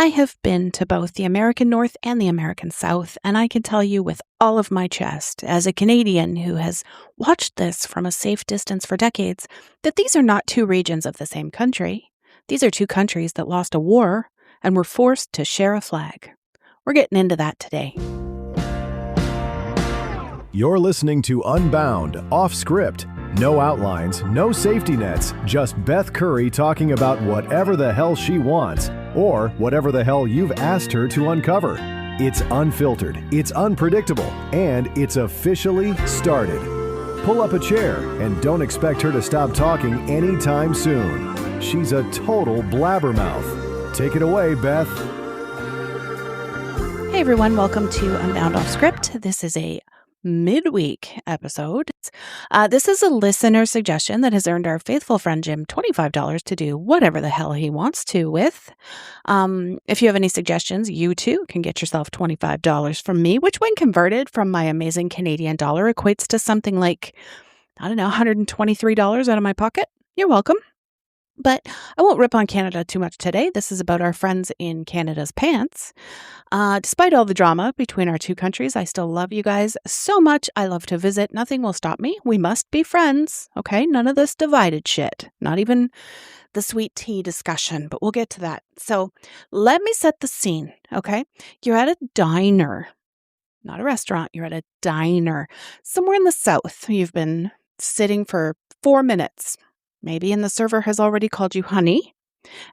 I have been to both the American North and the American South, and I can tell you with all of my chest, as a Canadian who has watched this from a safe distance for decades, that these are not two regions of the same country. These are two countries that lost a war and were forced to share a flag. We're getting into that today. You're listening to Unbound, off script. No outlines, no safety nets, just Beth Curry talking about whatever the hell she wants, or whatever the hell you've asked her to uncover. It's unfiltered, it's unpredictable, and it's officially started. Pull up a chair and don't expect her to stop talking anytime soon. She's a total blabbermouth. Take it away, Beth. Hey everyone, welcome to Unbound Off Script. This is a midweek episode. This is a listener suggestion that has earned our faithful friend Jim $25 to do whatever the hell he wants to with. If you have any suggestions, you too can get yourself $25 from me, which when converted from my amazing Canadian dollar equates to something like, $123 out of my pocket. You're welcome. But I won't rip on Canada too much today. This is about our friends in Canada's pants. Despite all the drama between our two countries, I still love you guys so much. I love to visit. Nothing will stop me. We must be friends, okay? None of this divided shit. Not even the sweet tea discussion, but we'll get to that. So let me set the scene, okay? You're at a diner, not a restaurant. You're at a diner somewhere in the South. You've been sitting for 4 minutes. Maybe, and the server has already called you honey,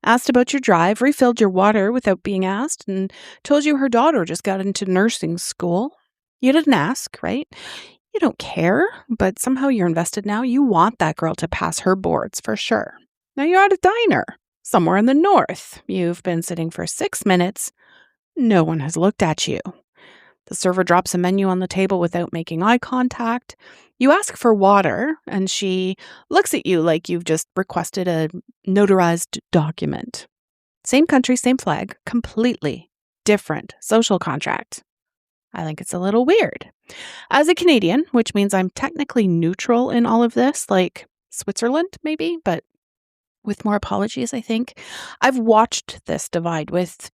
asked about your drive, refilled your water without being asked, and told you her daughter just got into nursing school. You didn't ask, right? You don't care, but somehow you're invested now. You want that girl to pass her boards for sure. Now you're at a diner somewhere in the North. You've been sitting for 6 minutes. No one has looked at you. The server drops a menu on the table without making eye contact. You ask for water, and she looks at you like you've just requested a notarized document. Same country, same flag, completely different social contract. I think it's a little weird. As a Canadian, which means I'm technically neutral in all of this, like Switzerland maybe, but with more apologies, I think, I've watched this divide with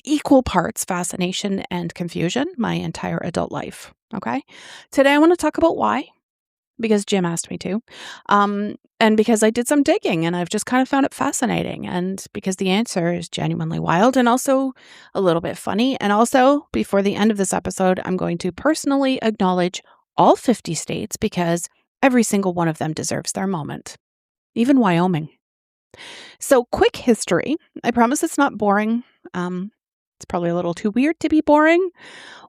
equal parts fascination and confusion my entire adult life. Okay. Today I want to talk about why, because Jim asked me to, and because I did some digging and I've just kind of found it fascinating, and because the answer is genuinely wild and also a little bit funny. And also, before the end of this episode, I'm going to personally acknowledge all 50 states because every single one of them deserves their moment, even Wyoming. So quick history. I promise it's not boring. It's probably a little too weird to be boring.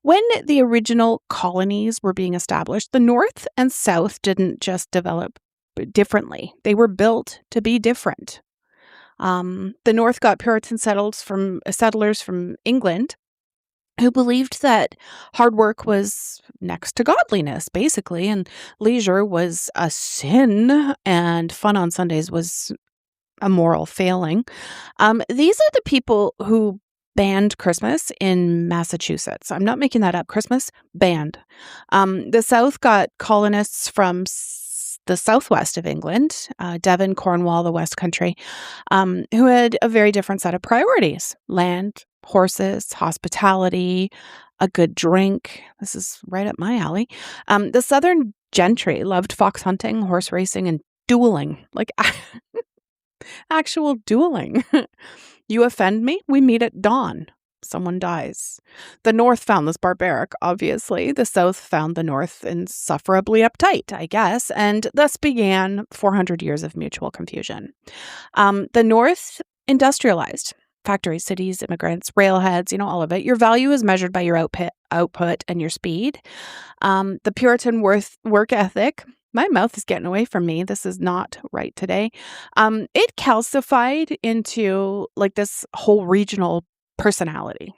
When the original colonies were being established, the North and South didn't just develop differently. They were built to be different. The North got Puritan settlers from England who believed that hard work was next to godliness, basically, and leisure was a sin, and fun on Sundays was a moral failing. These are the people who banned Christmas in Massachusetts. I'm not making that up. Christmas banned. The South got colonists from the southwest of England, Devon, Cornwall, the West Country, who had a very different set of priorities: land, horses, hospitality, a good drink. This is right up my alley. The Southern gentry loved fox hunting, horse racing, and dueling, like actual dueling. You offend me, we meet at dawn. Someone dies. The North found this barbaric, obviously. The South found the North insufferably uptight, I guess, and thus began 400 years of mutual confusion. The North industrialized. Factories, cities, immigrants, railheads, all of it. Your value is measured by your output and your speed. The Puritan work ethic. My mouth is getting away from me. This is not right today. It calcified into like this whole regional personality.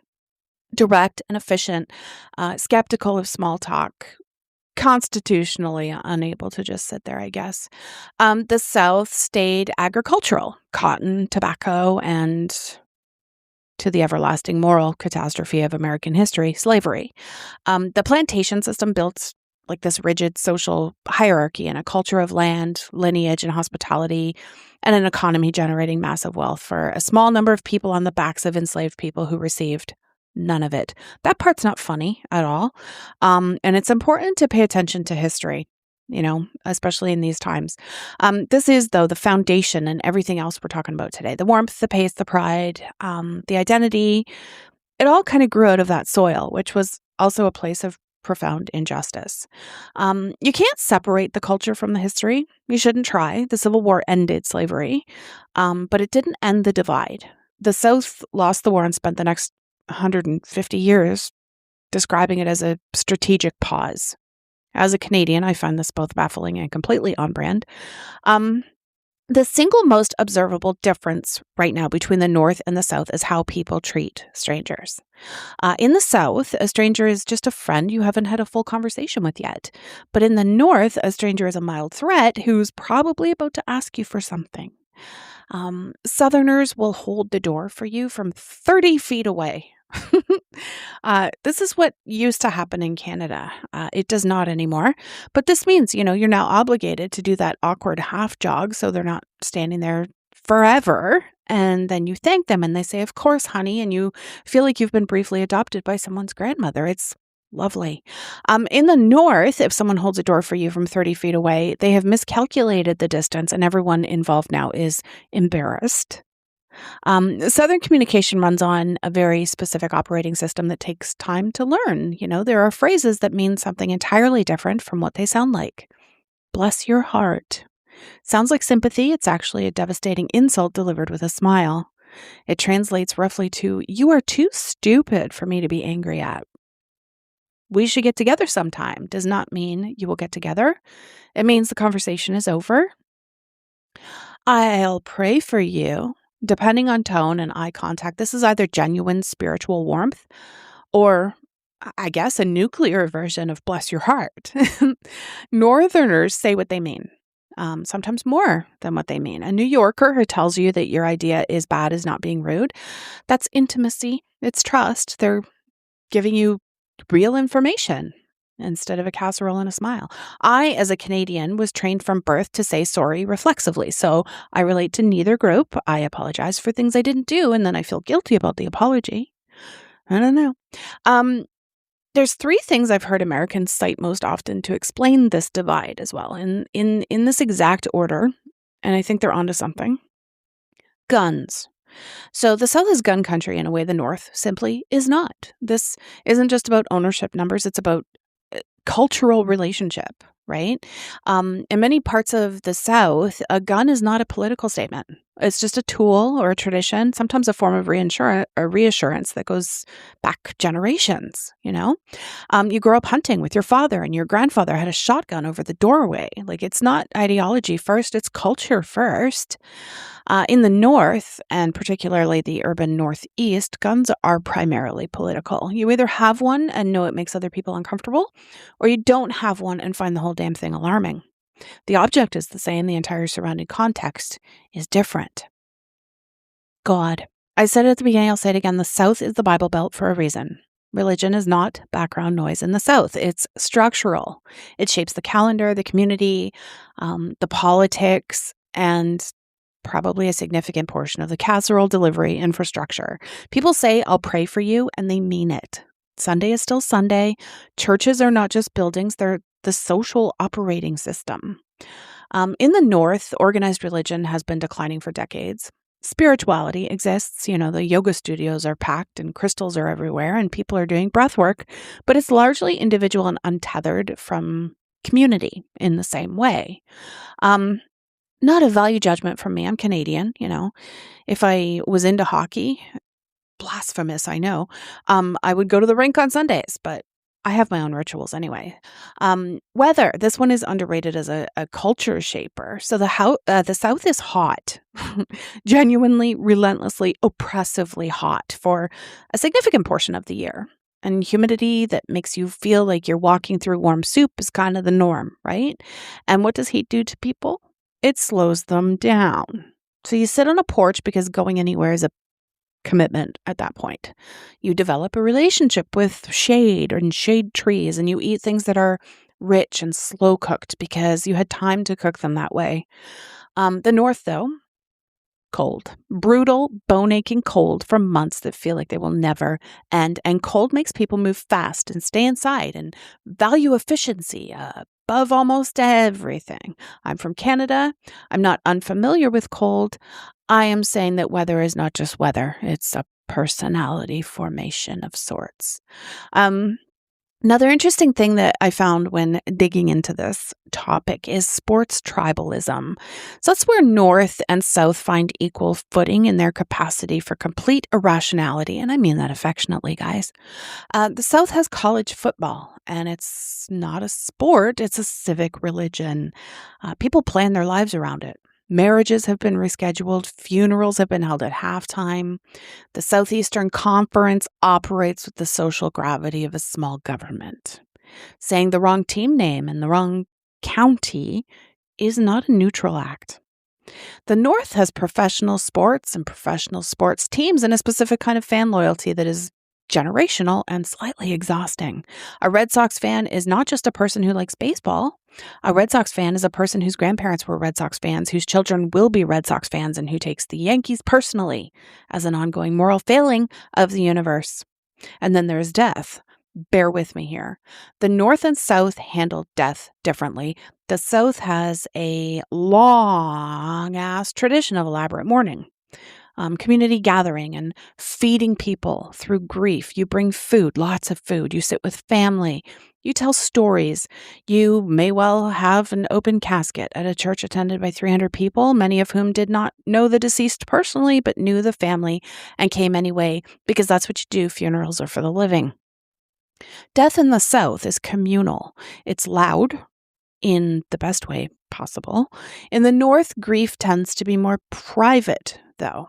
Direct and efficient, skeptical of small talk, constitutionally unable to just sit there, I guess. The South stayed agricultural, cotton, tobacco, and to the everlasting moral catastrophe of American history, slavery. The plantation system built like this rigid social hierarchy and a culture of land, lineage, and hospitality, and an economy generating massive wealth for a small number of people on the backs of enslaved people who received none of it. That part's not funny at all. And it's important to pay attention to history, especially in these times. This is, though, the foundation and everything else we're talking about today. The warmth, the pace, the pride, the identity, it all kind of grew out of that soil, which was also a place of profound injustice. You can't separate the culture from the history. You shouldn't try. The Civil War ended slavery, but it didn't end the divide. The South lost the war and spent the next 150 years describing it as a strategic pause. As a Canadian, I find this both baffling and completely on brand. The single most observable difference right now between the North and the South is how people treat strangers. In the South, a stranger is just a friend you haven't had a full conversation with yet. But in the North, a stranger is a mild threat who's probably about to ask you for something. Southerners will hold the door for you from 30 feet away. This is what used to happen in Canada. It does not anymore. But this means, you're now obligated to do that awkward half jog so they're not standing there forever. And then you thank them and they say, "Of course, honey." And you feel like you've been briefly adopted by someone's grandmother. It's lovely. In the North, if someone holds a door for you from 30 feet away, they have miscalculated the distance and everyone involved now is embarrassed. Southern communication runs on a very specific operating system that takes time to learn. There are phrases that mean something entirely different from what they sound like. Bless your heart. Sounds like sympathy. It's actually a devastating insult delivered with a smile. It translates roughly to, "You are too stupid for me to be angry at." "We should get together sometime" does not mean you will get together. It means the conversation is over. "I'll pray for you." Depending on tone and eye contact, this is either genuine spiritual warmth or, I guess, a nuclear version of "bless your heart." Northerners say what they mean, sometimes more than what they mean. A New Yorker who tells you that your idea is bad is not being rude. That's intimacy. It's trust. They're giving you real information instead of a casserole and a smile. I, as a Canadian, was trained from birth to say sorry reflexively, so I relate to neither group. I apologize for things I didn't do, and then I feel guilty about the apology. I don't know. There's three things I've heard Americans cite most often to explain this divide as well, in this exact order, and I think they're onto something. Guns. So the South is gun country in a way the North simply is not. This isn't just about ownership numbers, it's about cultural relationship, right? In many parts of the South, a gun is not a political statement. It's just a tool or a tradition, sometimes a form of reassurance that goes back generations, You grow up hunting with your father and your grandfather had a shotgun over the doorway. Like, it's not ideology first, it's culture first. In the North, and particularly the urban Northeast, guns are primarily political. You either have one and know it makes other people uncomfortable, or you don't have one and find the whole damn thing alarming. The object is the same, the entire surrounding context is different. God. I said it at the beginning, I'll say it again. The South is the Bible Belt for a reason. Religion is not background noise in the South. It's structural. It shapes the calendar, the community, the politics, and probably a significant portion of the casserole delivery infrastructure. People say, "I'll pray for you," and they mean it. Sunday is still Sunday. Churches are not just buildings, they're the social operating system. In the North, organized religion has been declining for decades. Spirituality exists. The yoga studios are packed and crystals are everywhere and people are doing breath work, but it's largely individual and untethered from community in the same way. Not a value judgment from me. I'm Canadian, If I was into hockey, blasphemous, I know, I would go to the rink on Sundays, but I have my own rituals anyway. Weather. This one is underrated as a culture shaper. So the South is hot, genuinely, relentlessly, oppressively hot for a significant portion of the year. And humidity that makes you feel like you're walking through warm soup is kind of the norm, right? And what does heat do to people? It slows them down. So you sit on a porch because going anywhere is a commitment at that point. You develop a relationship with shade and shade trees, and you eat things that are rich and slow cooked because you had time to cook them that way. The North, though, cold, brutal, bone-aching cold for months that feel like they will never end. And cold makes people move fast and stay inside and value efficiency above almost everything. I'm from Canada. I'm not unfamiliar with cold. I am saying that weather is not just weather. It's a personality formation of sorts. Another interesting thing that I found when digging into this topic is sports tribalism. So that's where North and South find equal footing in their capacity for complete irrationality. And I mean that affectionately, guys. The South has college football, and it's not a sport, it's a civic religion. People plan their lives around it. Marriages have been rescheduled. Funerals have been held at halftime. The Southeastern Conference operates with the social gravity of a small government. Saying the wrong team name in the wrong county is not a neutral act. The North has professional sports and professional sports teams and a specific kind of fan loyalty that is generational and slightly exhausting. A Red Sox fan is not just a person who likes baseball. A Red Sox fan is a person whose grandparents were Red Sox fans, whose children will be Red Sox fans, and who takes the Yankees personally as an ongoing moral failing of the universe. And then there's death. Bear with me here. The North and South handle death differently. The South has a long-ass tradition of elaborate mourning. Community gathering and feeding people through grief. You bring food, lots of food. You sit with family. You tell stories. You may well have an open casket at a church attended by 300 people, many of whom did not know the deceased personally, but knew the family and came anyway, because that's what you do. Funerals are for the living. Death in the South is communal. It's loud in the best way possible. In the North, grief tends to be more private, though.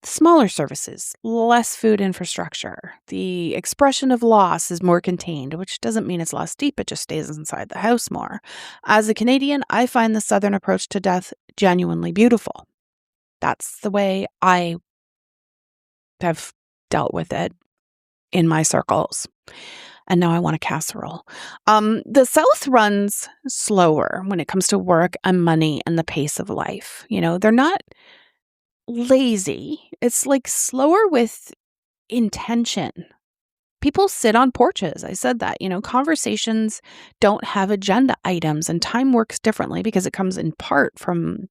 Smaller services, less food infrastructure. The expression of loss is more contained, which doesn't mean it's less deep, it just stays inside the house more. As a Canadian, I find the Southern approach to death genuinely beautiful. That's the way I have dealt with it in my circles. And now I want a casserole. The South runs slower when it comes to work and money and the pace of life. They're not lazy. It's like slower with intention. People sit on porches. I said that, conversations don't have agenda items, and time works differently because it comes in part from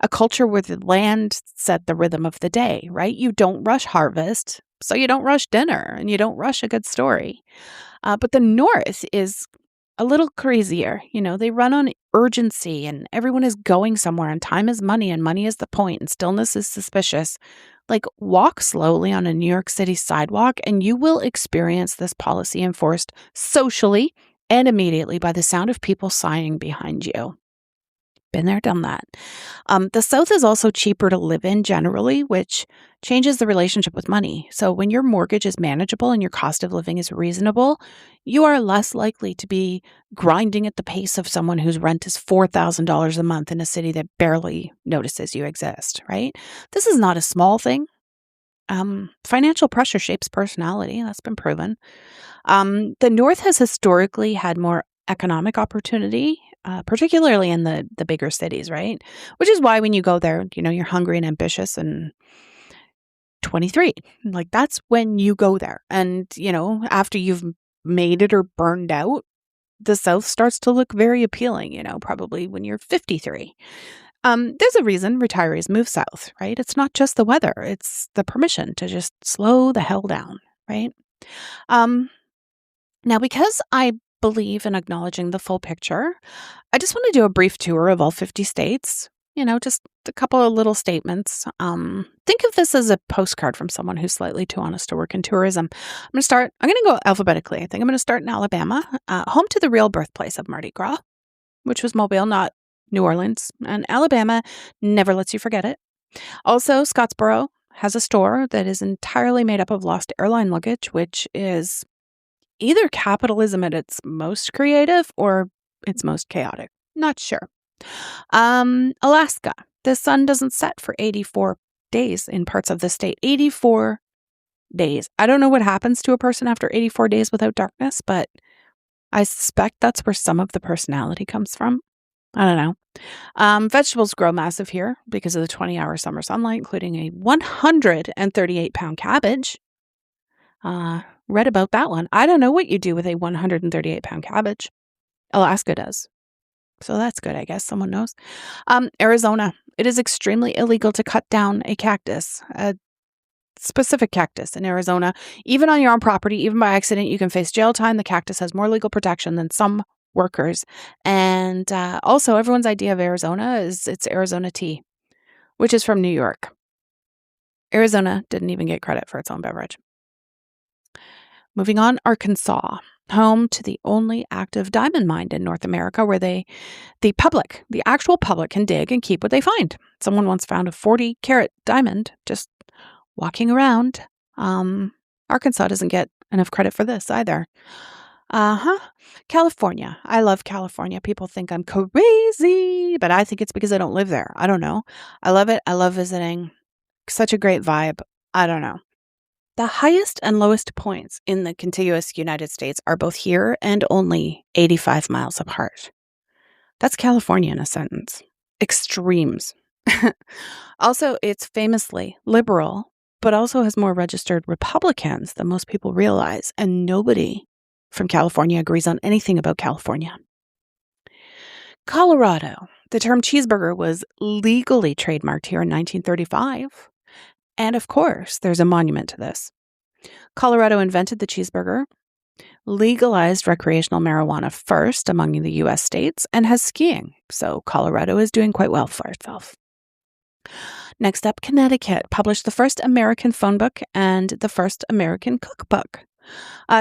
a culture where the land set the rhythm of the day, right? You don't rush harvest, so you don't rush dinner, and you don't rush a good story. But the North is a little crazier. They run on urgency, and everyone is going somewhere, and time is money, and money is the point, and stillness is suspicious. Like, walk slowly on a New York City sidewalk, and you will experience this policy enforced socially and immediately by the sound of people sighing behind you. Been there, done that. The South is also cheaper to live in generally, which changes the relationship with money. So when your mortgage is manageable and your cost of living is reasonable, you are less likely to be grinding at the pace of someone whose rent is $4,000 a month in a city that barely notices you exist, right? This is not a small thing. Financial pressure shapes personality. That's been proven. The North has historically had more economic opportunity, particularly in the bigger cities, right? Which is why when you go there, you're hungry and ambitious and 23. Like, that's when you go there. And, after you've made it or burned out, the South starts to look very appealing, probably when you're 53. There's a reason retirees move south, right? It's not just the weather. It's the permission to just slow the hell down, right? Now, because I believe in acknowledging the full picture, I just want to do a brief tour of all 50 states, just a couple of little statements. Think of this as a postcard from someone who's slightly too honest to work in tourism. I'm going to go alphabetically. I think I'm going to start in Alabama, home to the real birthplace of Mardi Gras, which was Mobile, not New Orleans. And Alabama never lets you forget it. Also, Scottsboro has a store that is entirely made up of lost airline luggage, which is either capitalism at its most creative or its most chaotic. Not sure. Alaska. The sun doesn't set for 84 days in parts of the state. 84 days. I don't know what happens to a person after 84 days without darkness, but I suspect that's where some of the personality comes from. I don't know. Vegetables grow massive here because of the 20-hour summer sunlight, including a 138-pound cabbage. Read about that one. I don't know what you do with a 138-pound cabbage. Alaska does. So that's good, I guess. Someone knows. Arizona. It is extremely illegal to cut down a cactus, a specific cactus in Arizona. Even on your own property, even by accident, you can face jail time. The cactus has more legal protection than some workers. And also, everyone's idea of Arizona is it's Arizona tea, which is from New York. Arizona didn't even get credit for its own beverage. Moving on, Arkansas, home to the only active diamond mine in North America where the actual public can dig and keep what they find. Someone once found a 40-carat diamond just walking around. Arkansas doesn't get enough credit for this either. California. I love California. People think I'm crazy, but I think it's because I don't live there. I don't know. I love it. I love visiting. Such a great vibe. I don't know. The highest and lowest points in the contiguous United States are both here and only 85 miles apart. That's California in a sentence. Extremes. Also, it's famously liberal, but also has more registered Republicans than most people realize, and nobody from California agrees on anything about California. Colorado. The term cheeseburger was legally trademarked here in 1935. And of course, there's a monument to this. Colorado invented the cheeseburger, legalized recreational marijuana first among the U.S. states, and has skiing. So Colorado is doing quite well for itself. Next up, Connecticut published the first American phone book and the first American cookbook.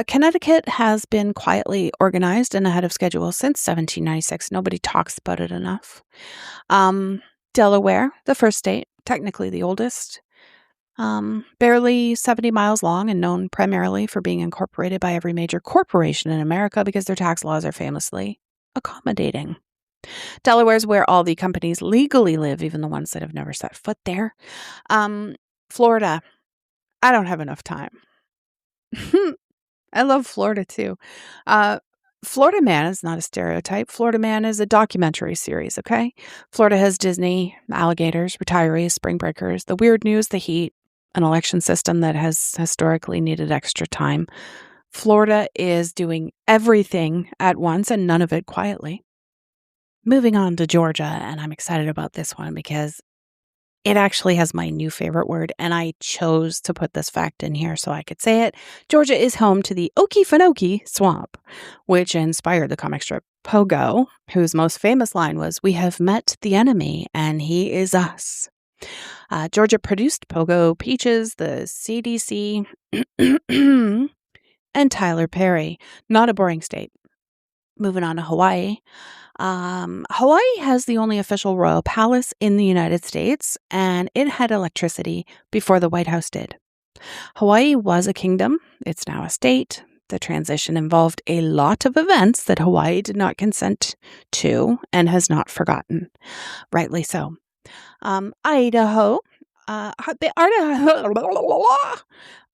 Connecticut has been quietly organized and ahead of schedule since 1796. Nobody talks about it enough. Delaware, the first state, technically the oldest, barely 70 miles long and known primarily for being incorporated by every major corporation in America because their tax laws are famously accommodating. Delaware is where all the companies legally live, even the ones that have never set foot there. Florida. I don't have enough time. I love Florida too. Florida Man is not a stereotype. Florida Man is a documentary series, okay? Florida has Disney, alligators, retirees, spring breakers, the weird news, the heat, an election system that has historically needed extra time. Florida is doing everything at once and none of it quietly. Moving on to Georgia, and I'm excited about this one because it actually has my new favorite word, and I chose to put this fact in here so I could say it. Georgia is home to the Okefenokee Swamp, which inspired the comic strip Pogo, whose most famous line was, "We have met the enemy, and he is us." Georgia produced Pogo, Peaches, the CDC, and Tyler Perry. Not a boring state. Moving on to Hawaii. Hawaii has the only official royal palace in the United States, and it had electricity before the White House did. Hawaii was a kingdom. It's now a state. The transition involved a lot of events that Hawaii did not consent to and has not forgotten. Rightly so. Idaho.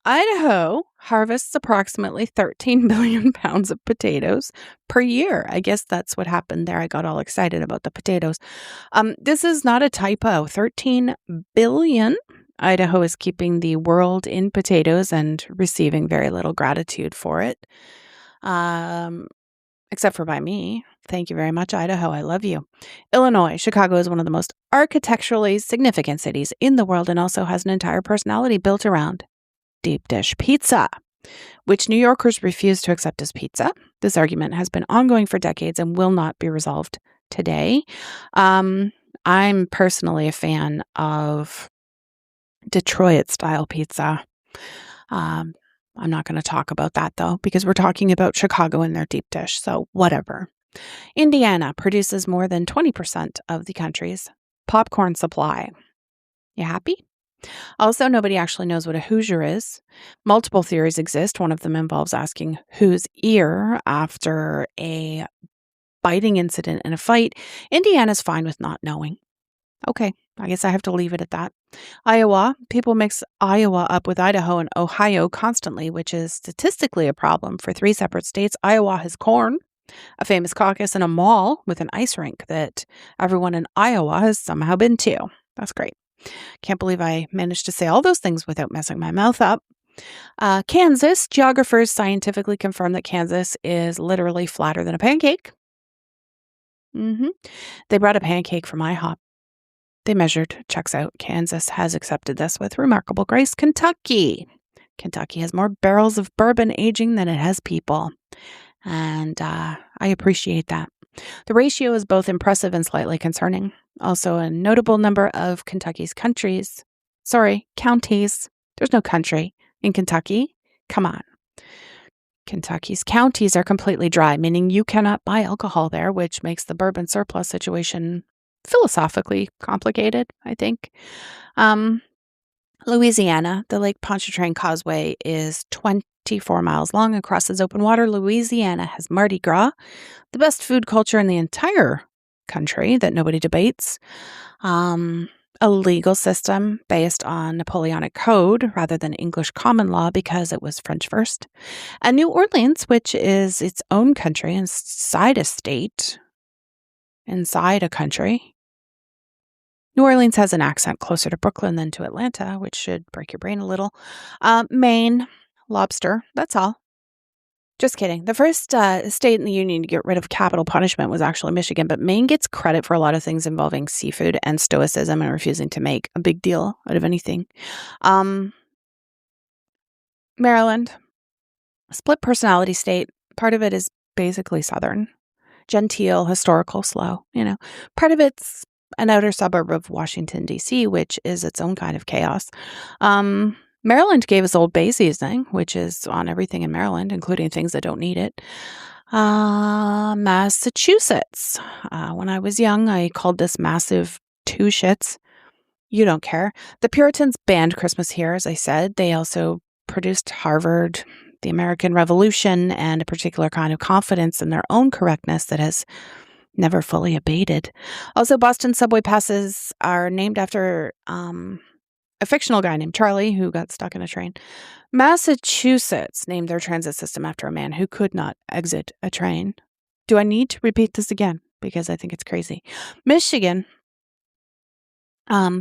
Idaho harvests approximately 13 billion pounds of potatoes per year. I guess that's what happened there. I got all excited about the potatoes. This is not a typo. 13 billion. Idaho is keeping the world in potatoes and receiving very little gratitude for it. Except for by me. Thank you very much, Idaho. I love you. Illinois. Chicago is one of the most architecturally significant cities in the world and also has an entire personality built around deep dish pizza, which New Yorkers refuse to accept as pizza. This argument has been ongoing for decades and will not be resolved today. I'm personally a fan of Detroit-style pizza. I'm not going to talk about that, though, because we're talking about Chicago and their deep dish, so whatever. Indiana produces more than 20% of the country's popcorn supply. You happy? Also, nobody actually knows what a Hoosier is. Multiple theories exist. One of them involves asking whose ear after a biting incident in a fight. Indiana's fine with not knowing. Okay, I guess I have to leave it at that. Iowa. People mix Iowa up with Idaho and Ohio constantly, which is statistically a problem. For 3 separate states, Iowa has corn, a famous caucus, and a mall with an ice rink that everyone in Iowa has somehow been to. That's great. Can't believe I managed to say all those things without messing my mouth up. Kansas, geographers scientifically confirm that Kansas is literally flatter than a pancake. They brought a pancake from IHOP. They measured, checks out. Kansas has accepted this with remarkable grace. Kentucky has more barrels of bourbon aging than it has people. And I appreciate that. The ratio is both impressive and slightly concerning. Also, a notable number of Kentucky's counties. There's no country in Kentucky. Come on. Kentucky's counties are completely dry, meaning you cannot buy alcohol there, which makes the bourbon surplus situation philosophically complicated, I think. Louisiana, the Lake Pontchartrain Causeway is 24 miles long and crosses open water. Louisiana has Mardi Gras, the best food culture in the entire country that nobody debates. A legal system based on Napoleonic Code rather than English common law because it was French first. And New Orleans, which is its own country inside a state, inside a country. New Orleans has an accent closer to Brooklyn than to Atlanta, which should break your brain a little. Maine, lobster, that's all. Just kidding. The first state in the union to get rid of capital punishment was actually Michigan, but Maine gets credit for a lot of things involving seafood and stoicism and refusing to make a big deal out of anything. Maryland, split personality state. Part of it is basically Southern, genteel, historical, slow, Part of it's an outer suburb of Washington, D.C., which is its own kind of chaos. Maryland gave us Old Bay seasoning, which is on everything in Maryland, including things that don't need it. Massachusetts. When I was young, I called this massive two shits. You don't care. The Puritans banned Christmas here, as I said. They also produced Harvard, the American Revolution, and a particular kind of confidence in their own correctness that has never fully abated. Also, Boston subway passes are named after a fictional guy named Charlie who got stuck in a train. Massachusetts named their transit system after a man who could not exit a train. Do I need to repeat this again? Because I think it's crazy. Michigan,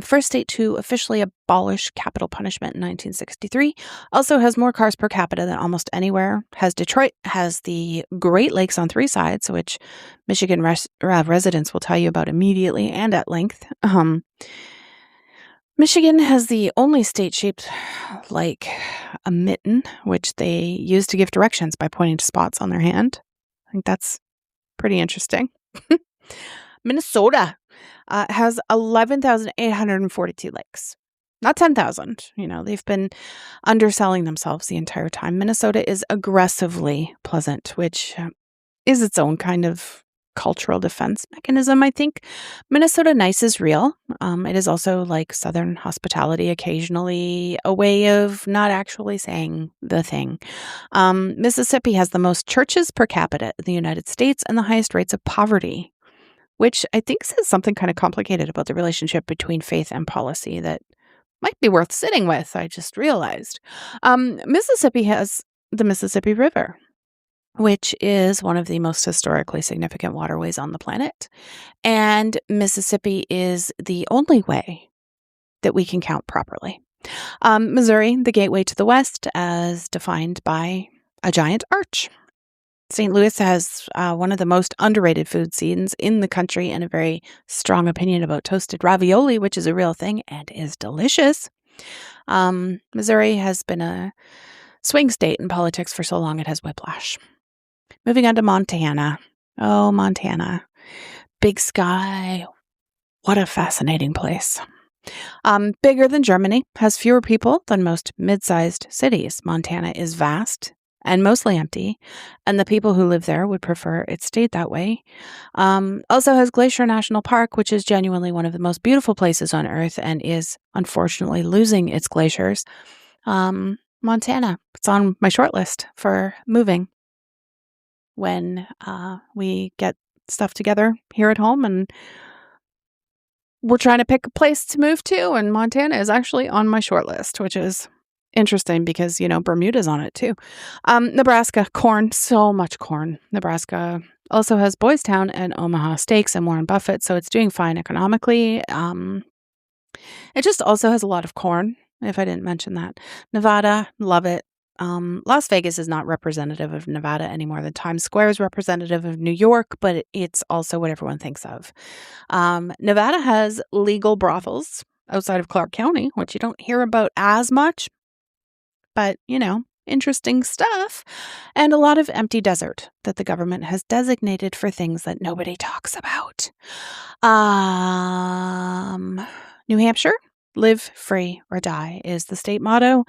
first state to officially abolish capital punishment in 1963, also has more cars per capita than almost anywhere. Detroit has the Great Lakes on three sides, which Michigan residents will tell you about immediately and at length. Michigan has the only state shaped like a mitten, which they use to give directions by pointing to spots on their hand. I think that's pretty interesting. Minnesota has 11,842 lakes. Not 10,000. They've been underselling themselves the entire time. Minnesota is aggressively pleasant, which is its own kind of cultural defense mechanism, I think. Minnesota nice is real. It is also like Southern hospitality, occasionally a way of not actually saying the thing. Mississippi has the most churches per capita in the United States and the highest rates of poverty, which I think says something kind of complicated about the relationship between faith and policy that might be worth sitting with, I just realized. Mississippi has the Mississippi River, which is one of the most historically significant waterways on the planet. And Mississippi is the only way that we can count properly. Missouri, the gateway to the West, as defined by a giant arch. St. Louis has one of the most underrated food scenes in the country and a very strong opinion about toasted ravioli, which is a real thing and is delicious. Missouri has been a swing state in politics for so long it has whiplash. Moving on to Montana. Oh, Montana. Big sky. What a fascinating place. Bigger than Germany, has fewer people than most mid-sized cities. Montana is vast and mostly empty, and the people who live there would prefer it stayed that way. Also has Glacier National Park, which is genuinely one of the most beautiful places on Earth and is unfortunately losing its glaciers. Montana, it's on my short list for moving when we get stuff together here at home and we're trying to pick a place to move to, and Montana is actually on my short list, which is interesting because, Bermuda's on it too. Nebraska, corn, so much corn. Nebraska also has Boys Town and Omaha Steaks and Warren Buffett, so it's doing fine economically. It just also has a lot of corn, if I didn't mention that. Nevada, love it. Las Vegas is not representative of Nevada any more than Times Square is representative of New York, but it's also what everyone thinks of. Nevada has legal brothels outside of Clark County, which you don't hear about as much, but, interesting stuff. And a lot of empty desert that the government has designated for things that nobody talks about. New Hampshire, live free or die is the state motto.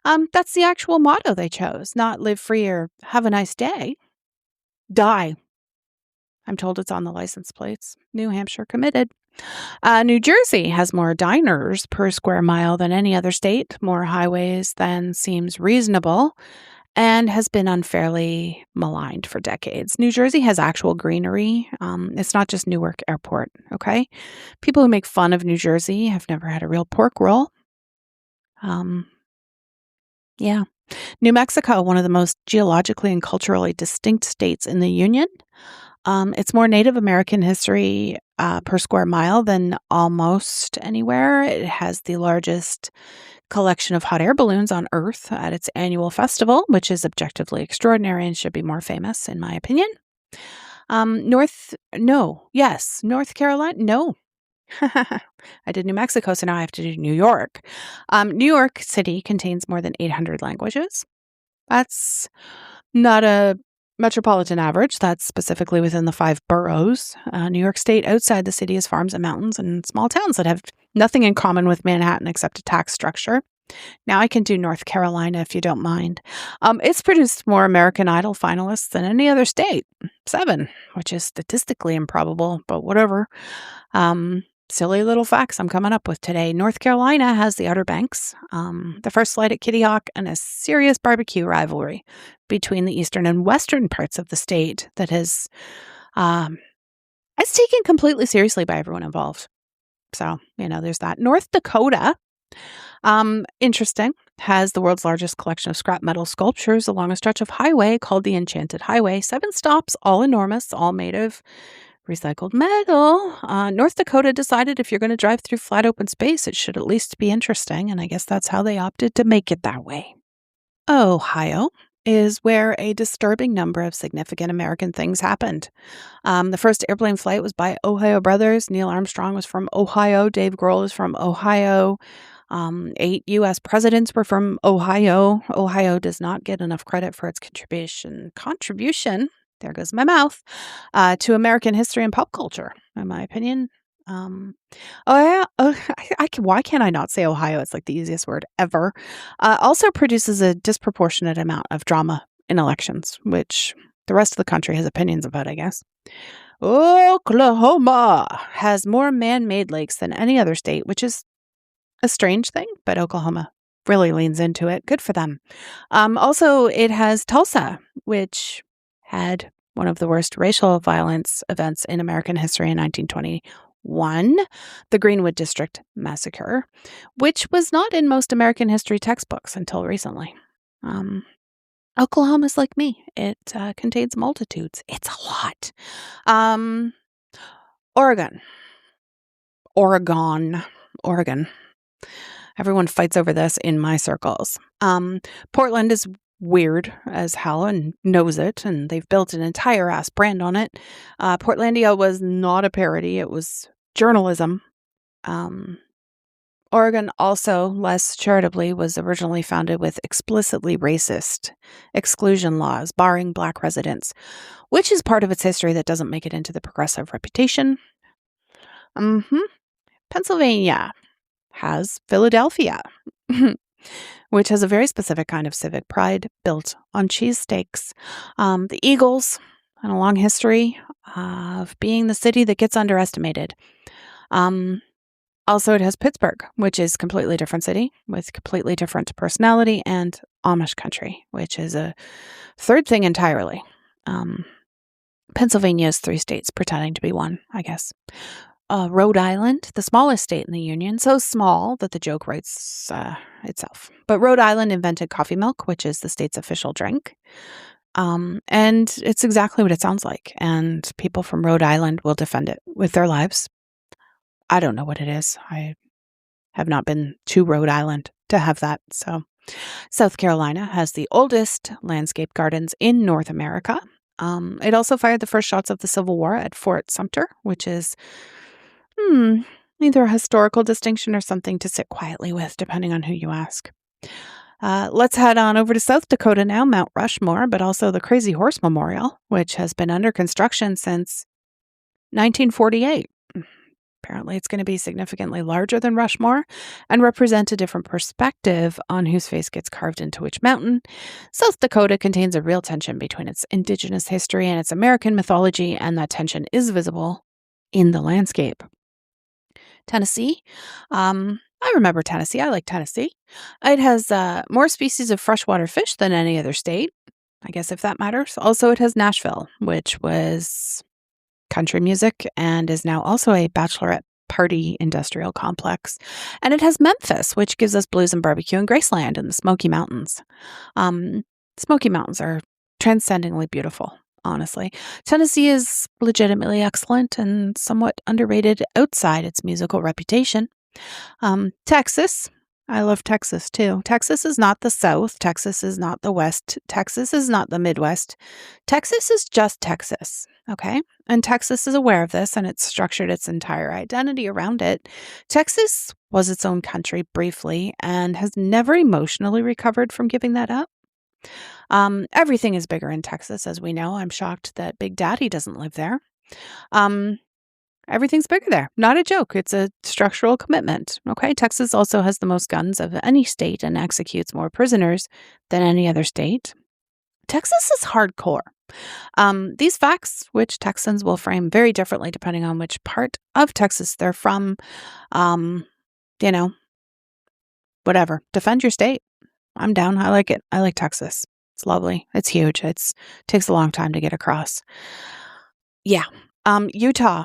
That's the actual motto they chose, not live free or have a nice day. Die. I'm told it's on the license plates. New Hampshire committed. New Jersey has more diners per square mile than any other state, more highways than seems reasonable, and has been unfairly maligned for decades. New Jersey has actual greenery. It's not just Newark Airport, okay? People who make fun of New Jersey have never had a real pork roll. Yeah. New Mexico, one of the most geologically and culturally distinct states in the Union. It's more Native American history per square mile than almost anywhere. It has the largest collection of hot air balloons on Earth at its annual festival, which is objectively extraordinary and should be more famous, in my opinion. North Carolina, no. I did New Mexico, so now I have to do New York. New York City contains more than 800 languages. That's not a metropolitan average. That's specifically within the 5 boroughs. New York State outside the city is farms and mountains and small towns that have nothing in common with Manhattan except a tax structure. Now I can do North Carolina if you don't mind. It's produced more American Idol finalists than any other state. 7, which is statistically improbable, but whatever. Silly little facts I'm coming up with today. North Carolina has the Outer Banks, the first flight at Kitty Hawk, and a serious barbecue rivalry between the eastern and western parts of the state that has it's taken completely seriously by everyone involved. So, there's that. North Dakota, interesting, has the world's largest collection of scrap metal sculptures along a stretch of highway called the Enchanted Highway. 7 stops, all enormous, all made of recycled metal. North Dakota decided if you're going to drive through flat open space, it should at least be interesting, and I guess that's how they opted to make it that way. Ohio is where a disturbing number of significant American things happened. The first airplane flight was by Ohio brothers. Neil Armstrong was from Ohio. Dave Grohl is from Ohio. 8 U.S. presidents were from Ohio. Ohio does not get enough credit for its contribution, there goes my mouth, to American history and pop culture, in my opinion. Why can't I not say Ohio? It's like the easiest word ever. Also produces a disproportionate amount of drama in elections, which the rest of the country has opinions about, I guess. Oklahoma has more man-made lakes than any other state, which is a strange thing, but Oklahoma really leans into it. Good for them. Also, it has Tulsa, which had one of the worst racial violence events in American history in 1921, the Greenwood District Massacre, which was not in most American history textbooks until recently. Oklahoma's like me. It contains multitudes. It's a lot. Oregon. Everyone fights over this in my circles. Portland is weird as hell and knows it, and they've built an entire ass brand on it. Portlandia was not a parody. It was journalism. Oregon also, less charitably, was originally founded with explicitly racist exclusion laws barring Black residents, which is part of its history that doesn't make it into the progressive reputation. Pennsylvania has Philadelphia, which has a very specific kind of civic pride built on cheesesteaks. The Eagles, and a long history of being the city that gets underestimated. Also, it has Pittsburgh, which is a completely different city with completely different personality, and Amish country, which is a third thing entirely. Pennsylvania is 3 states pretending to be one, I guess. Rhode Island, the smallest state in the Union, so small that the joke writes itself. But Rhode Island invented coffee milk, which is the state's official drink. And it's exactly what it sounds like. And people from Rhode Island will defend it with their lives. I don't know what it is. I have not been to Rhode Island to have that. So South Carolina has the oldest landscape gardens in North America. It also fired the first shots of the Civil War at Fort Sumter, which is either a historical distinction or something to sit quietly with, depending on who you ask. Let's head on over to South Dakota now, Mount Rushmore, but also the Crazy Horse Memorial, which has been under construction since 1948. Apparently, it's going to be significantly larger than Rushmore and represent a different perspective on whose face gets carved into which mountain. South Dakota contains a real tension between its indigenous history and its American mythology, and that tension is visible in the landscape. Tennessee. I remember Tennessee. I like Tennessee. It has more species of freshwater fish than any other state, I guess, if that matters. Also, it has Nashville, which was country music and is now also a bachelorette party industrial complex. And it has Memphis, which gives us blues and barbecue and Graceland and the Smoky Mountains. Smoky Mountains are transcendingly beautiful. Honestly, Tennessee is legitimately excellent and somewhat underrated outside its musical reputation. Texas. I love Texas too. Texas is not the South. Texas is not the West. Texas is not the Midwest. Texas is just Texas. Okay. And Texas is aware of this and it's structured its entire identity around it. Texas was its own country briefly and has never emotionally recovered from giving that up. Everything is bigger in Texas, as we know. I'm shocked that Big Daddy doesn't live there. Everything's bigger there. Not a joke. It's a structural commitment. Okay. Texas also has the most guns of any state and executes more prisoners than any other state. Texas is hardcore. These facts, which Texans will frame very differently depending on which part of Texas they're from, whatever. Defend your state. I'm down. I like it. I like Texas. It's lovely. It's huge. It takes a long time to get across. Yeah. Utah.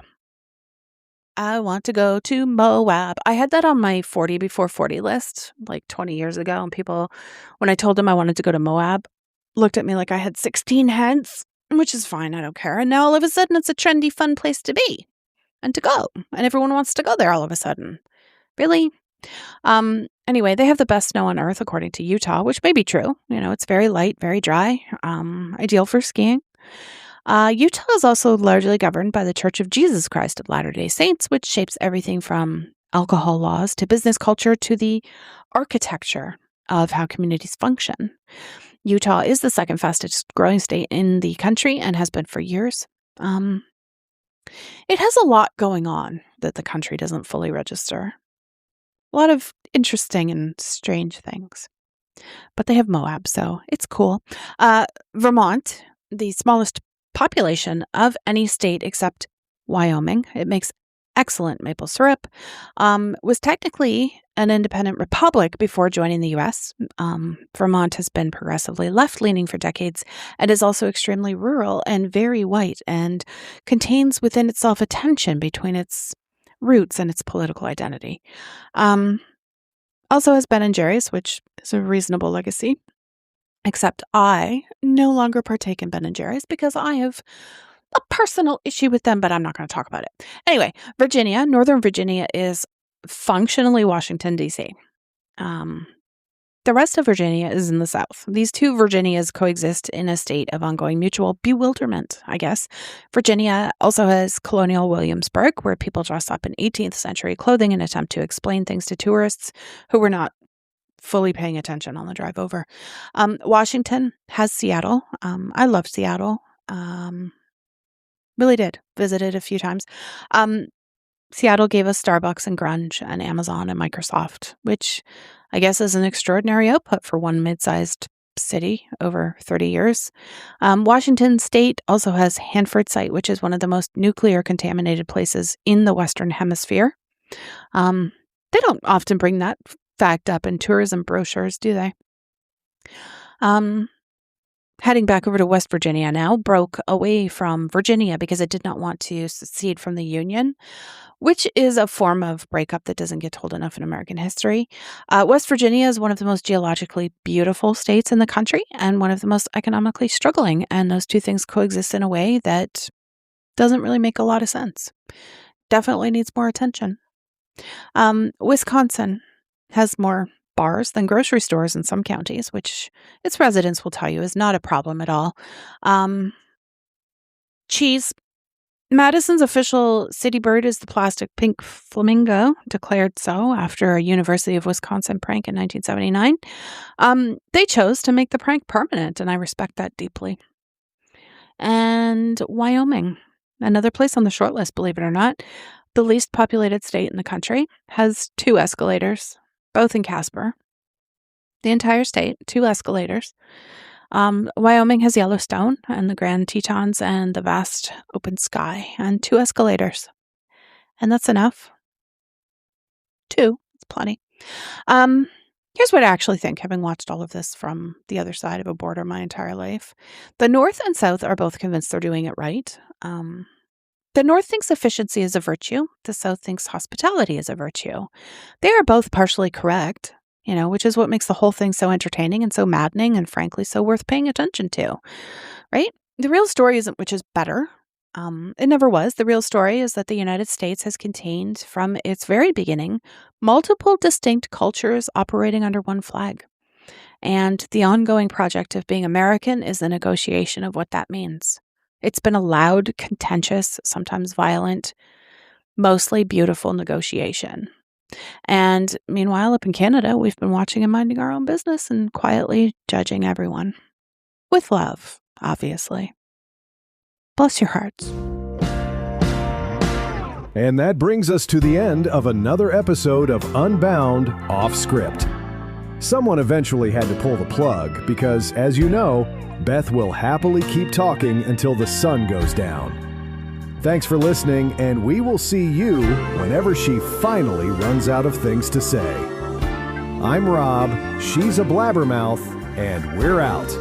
I want to go to Moab. I had that on my 40 before 40 list like 20 years ago. And people, when I told them I wanted to go to Moab, looked at me like I had 16 heads, which is fine. I don't care. And now all of a sudden it's a trendy, fun place to be and to go. And everyone wants to go there all of a sudden. Really? Anyway, they have the best snow on earth, according to Utah, which may be true. It's very light, very dry, ideal for skiing. Utah is also largely governed by the Church of Jesus Christ of Latter-day Saints, which shapes everything from alcohol laws to business culture to the architecture of how communities function. Utah is the second fastest growing state in the country and has been for years. It has a lot going on that the country doesn't fully register. A lot of interesting and strange things. But they have Moab, so it's cool. Vermont, the smallest population of any state except Wyoming. It makes excellent maple syrup. Was technically an independent republic before joining the U.S. Vermont has been progressively left-leaning for decades and is also extremely rural and very white and contains within itself a tension between its roots and its political identity. Also has Ben & Jerry's, which is a reasonable legacy. Except I no longer partake in Ben & Jerry's because I have a personal issue with them, but I'm not going to talk about it. Anyway, Virginia, Northern Virginia is functionally Washington, D.C. The rest of Virginia is in the South. These two Virginias coexist in a state of ongoing mutual bewilderment, I guess. Virginia also has colonial Williamsburg, where people dress up in 18th century clothing and attempt to explain things to tourists who were not fully paying attention on the drive over. Washington has Seattle. I love Seattle. Really did. Visited a few times. Seattle gave us Starbucks and grunge and Amazon and Microsoft, which I guess is an extraordinary output for one mid-sized city over 30 years. Washington State also has Hanford Site, which is one of the most nuclear contaminated places in the Western Hemisphere. They don't often bring that fact up in tourism brochures, do they? Heading back over to West Virginia now, broke away from Virginia because it did not want to secede from the Union. which is a form of breakup that doesn't get told enough in American history. West Virginia is one of the most geologically beautiful states in the country and one of the most economically struggling. And those two things coexist in a way that doesn't really make a lot of sense. Definitely needs more attention. Wisconsin has more bars than grocery stores in some counties, which its residents will tell you is not a problem at all. Cheese. Madison's official city bird is the plastic pink flamingo, declared so after a University of Wisconsin prank in 1979. They chose to make the prank permanent, and I respect that deeply. And Wyoming, another place on the short list, believe it or not, the least populated state in the country, has 2 escalators, both in Casper. The entire state, 2 escalators. Wyoming has Yellowstone and the Grand Tetons and the vast open sky and 2 escalators. And that's enough. 2, it's plenty. Here's what I actually think, having watched all of this from the other side of a border my entire life. The North and South are both convinced they're doing it right. The North thinks efficiency is a virtue. The South thinks hospitality is a virtue. They are both partially correct, which is what makes the whole thing so entertaining and so maddening and frankly so worth paying attention to, right? The real story isn't which is better. It never was. The real story is that the United States has contained from its very beginning multiple distinct cultures operating under one flag. And the ongoing project of being American is the negotiation of what that means. It's been a loud, contentious, sometimes violent, mostly beautiful negotiation. And meanwhile, up in Canada, we've been watching and minding our own business and quietly judging everyone. With love, obviously. Bless your hearts. And that brings us to the end of another episode of Unbound Off Script. Someone eventually had to pull the plug because, as you know, Beth will happily keep talking until the sun goes down. Thanks for listening, and we will see you whenever she finally runs out of things to say. I'm Rob, she's a blabbermouth, and we're out.